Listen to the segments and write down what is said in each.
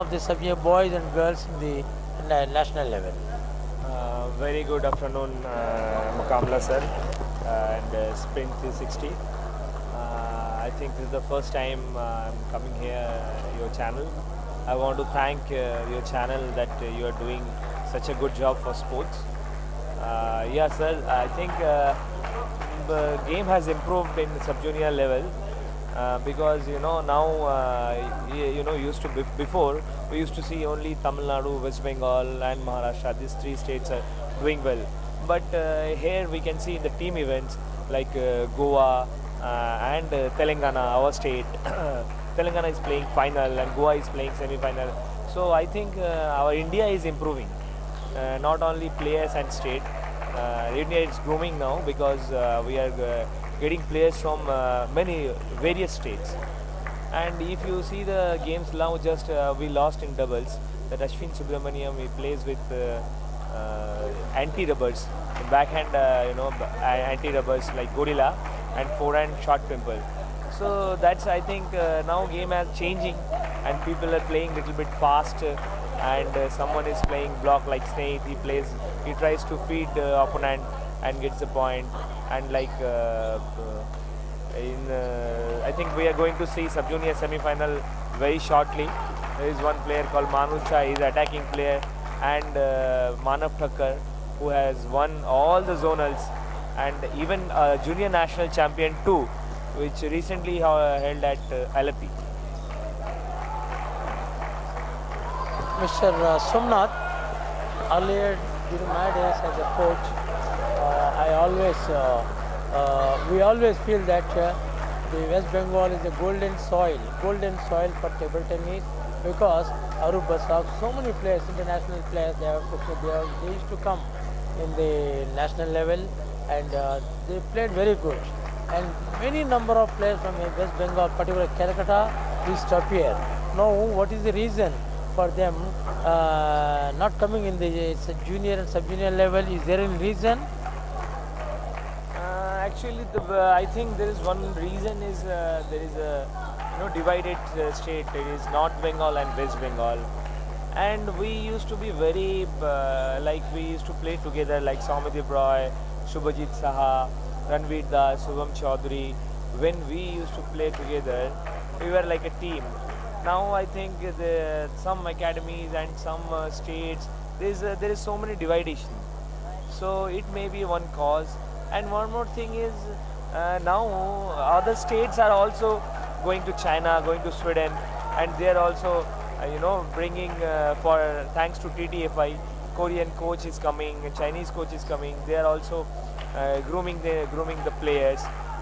the sub-junior boys and girls in the national level? Very good afternoon, Mukamla sir, and Sprint 360. I think this is the first time I'm coming here, your channel. I want to thank your channel that you are doing such a good job for sports. Yeah, sir, I think the game has improved in sub-junior level. Because now used to before we used to see only Tamil Nadu, West Bengal and Maharashtra. These three states are doing well, but here we can see the team events like Goa and Telangana, our state. Telangana is playing final and Goa is playing semi-final. So I think our India is improving, not only players and state. India is grooming now because we are getting players from many various states. And if you see the games now, just we lost in doubles. That Ashwin Subramaniam, he plays with anti-rubbers, backhand, anti-rubbers like Gorilla and forehand short pimple. So that's, I think now game is changing and people are playing little bit fast. And someone is playing block like Snake. He tries to feed the opponent and gets the point. And like I think we are going to see sub-junior semi-final very shortly. There is one player called Manucha, he is attacking player, and Manav Thakkar, who has won all the zonals and even junior national champion too, which recently held at Alapi. Mr. Somnath, earlier during my days as a coach, we always feel that the West Bengal is a golden soil for table tennis, because Arup Basab, so many players, international players, they used to come in the national level, and they played very good. And many number of players from West Bengal, particularly Calcutta, used to appear. Now, what is the reason for them not coming in the junior and sub-junior level? Is there any reason? Actually, I think there is one reason is there is a divided state. It is North Bengal and West Bengal, and we used to be very we used to play together like Soumyadeep Roy, Shubhajit Saha, Ranveer Das, Shubham Chaudhary. When we used to play together, we were like a team. Now I think some academies and some states, there is so many dividation. So it may be one cause. And one more thing is now other states are also going to China, going to Sweden, and they are also bringing thanks to TTFI, Korean coach is coming, Chinese coach is coming. They are also grooming the players.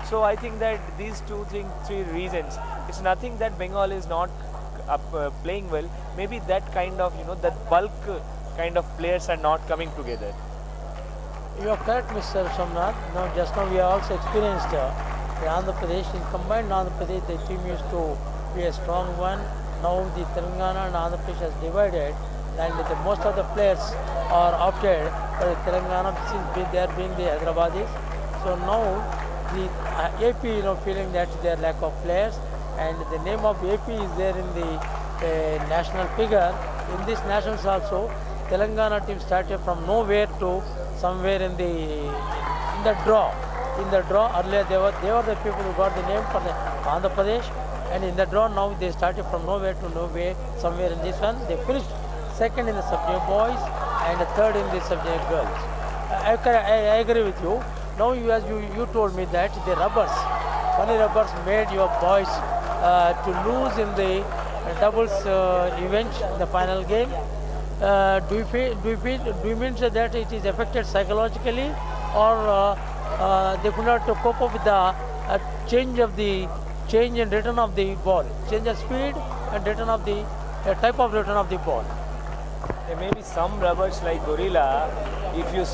So I think that these three reasons. It's nothing that Bengal is not playing well. Maybe that kind of that bulk kind of players are not coming together. You are correct, Mr. Somnath. Now, just now we have also experienced the Andhra Pradesh. In combined Andhra Pradesh, the team used to be a strong one. Now the Telangana and Andhra Pradesh has divided, and most of the players are opted for the Telangana since they are being the Hyderabadis. So now the AP, feeling that there are lack of players, and the name of AP is there in the national figure. In this nationals also, Telangana team started from nowhere to somewhere in the draw. In the draw, earlier they were the people who got the name for the Andhra Pradesh, and in the draw now they started from nowhere to nowhere, somewhere in this one. They finished second in the sub-junior boys and third in the sub-junior girls. I agree with you. Now as you told me that the funny rubbers made your boys to lose in the doubles event, the final game. Do you mean that it is affected psychologically, or they could not cope up with the change in return of the ball, change of speed and return of the type of return of the ball? There may be some rubbers like Gorilla. If you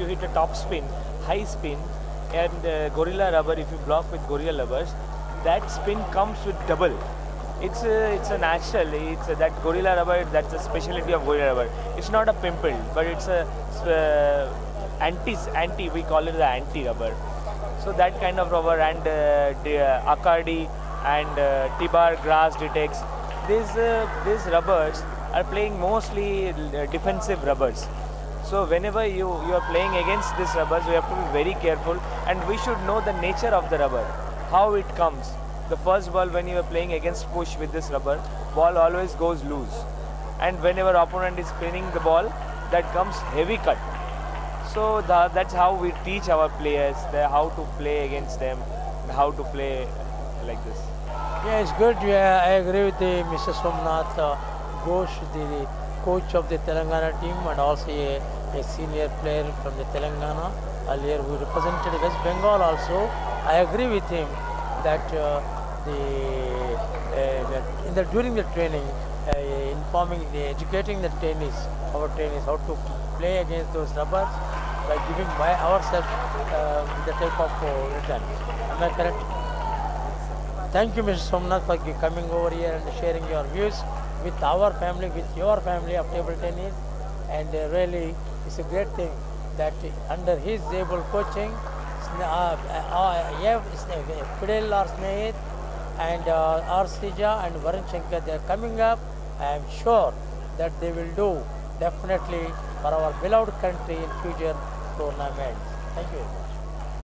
hit a top spin, high spin, and Gorilla rubber, if you block with Gorilla rubbers, that spin comes with double. It's a natural. It's that Gorilla rubber. That's the specialty of Gorilla rubber. It's not a pimple, but it's a anti. We call it the anti rubber. So that kind of rubber, and Acardi and Tibar grass detects. these rubbers are playing mostly defensive rubbers. So whenever you are playing against these rubbers, we have to be very careful, and we should know the nature of the rubber, how it comes. The first ball when you are playing against push with this rubber, ball always goes loose, and whenever opponent is spinning the ball, that comes heavy cut. So that's how we teach our players how to play against them, and how to play like this. Yeah, it's good. Yeah, I agree with Mr. Somnath Ghosh, the coach of the Telangana team, and also a senior player from the Telangana earlier who represented West Bengal also. I agree with him that during the training, educating our trainees how to play against those rubbers by giving ourselves the type of return. Am I correct? Thank you, Mr. Somnath, for coming over here and sharing your views with our family, with your family of table tennis. And really, it's a great thing that under his able coaching, Fidel or Snehit and Arsija and Varun Shankar, they are coming up. I am sure that they will do definitely for our beloved country in future tournaments. Thank you very much.